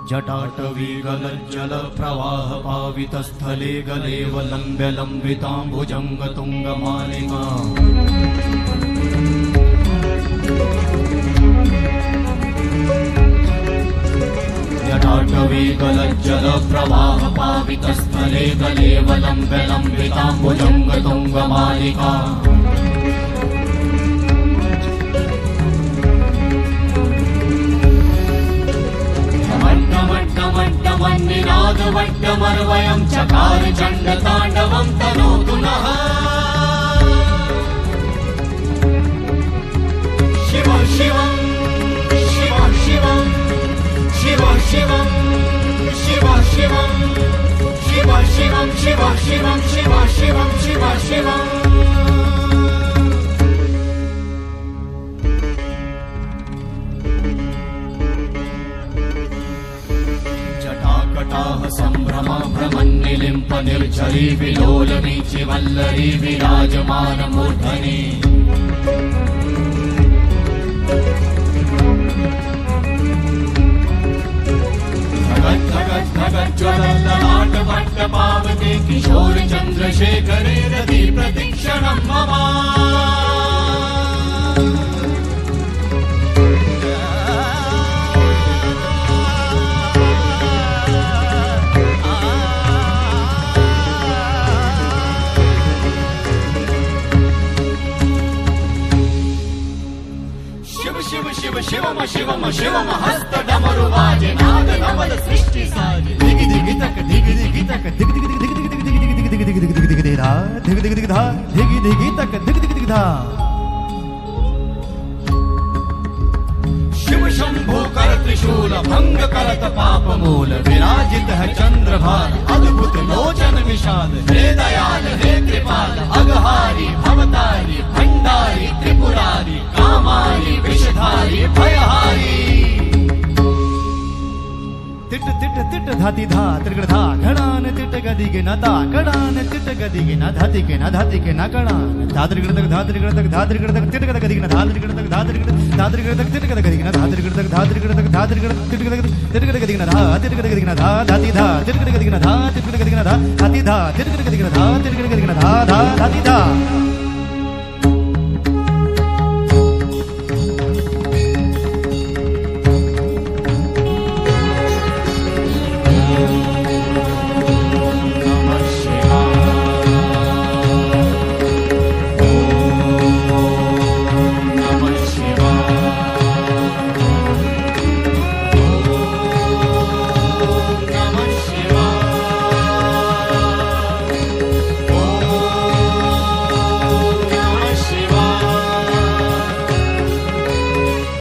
जटाटवी गलज्जल प्रवाह पावितस्थले गलेवलम्ब्य लम्बिताम्बुजङ्ग तुङ्गमालिका जटाटवी गलज्जल प्रवाह पावितस्थले गलेवलम्ब्य लम्बिताम्बुजङ्ग तुङ्गमालिका निनादवड्डमर्वयं चकार चण्डताण्डवं तनोतु नः शिव शिवं शिव शिवं शिव शिवं शिव शिवं शिव शिवं शिव शिवं शिव शिवं शिव शिवं संभ्रम भ्रमन्निलिम्प निर्झरी विलोलवीचि वल्लरी विराजमान मूर्धनि धगत् धगत् धगत् ज्वलल्ललाट भट्ट पावते किशोर चन्द्रशेखरे रति प्रतिक्षणं मम शिवम शिवम शिवम हस्त डमरु बाजे नाद नवल सृष्टि साजे दिग दिग तक दिग दिग तक दिग दिग दिग दिग दिग दिग दिग दिग दिग दिग दिग धा दिग दिग दिग धा दिग दिग तक दिग दिग दिग धा शिव शंभो कर त्रिशूल भंग करत पाप मूल विराजित है चंद्रभान अद्भुत लोचन विशाल हे दयाल हे कृपाल अघहारी भवतारी भंडारी त्रिपुरारी कामारी विषधारी भयहारी तिट तिट तिट धाति धा त्रिगण धा घड़ान तिट गदि के नता घड़ान तिट गदि के न धाति के न धाति के न घड़ान धात्रिगण तक धात्रिगण तक धात्रिगण तक तिट गद गदि के न धात्रिगण तक धात्रिगण तक तिट गद गदि के न धात्रिगण तक धात्रिगण तक धात्रिगण तिट गद गदि के न धा तिट गद गदि के न धा धाति धा तिट गद गदि के न धा तिट गद गदि के न धा धाति धा तिट गद गदि के न धा तिट गद गदि के न धा धा धाति धा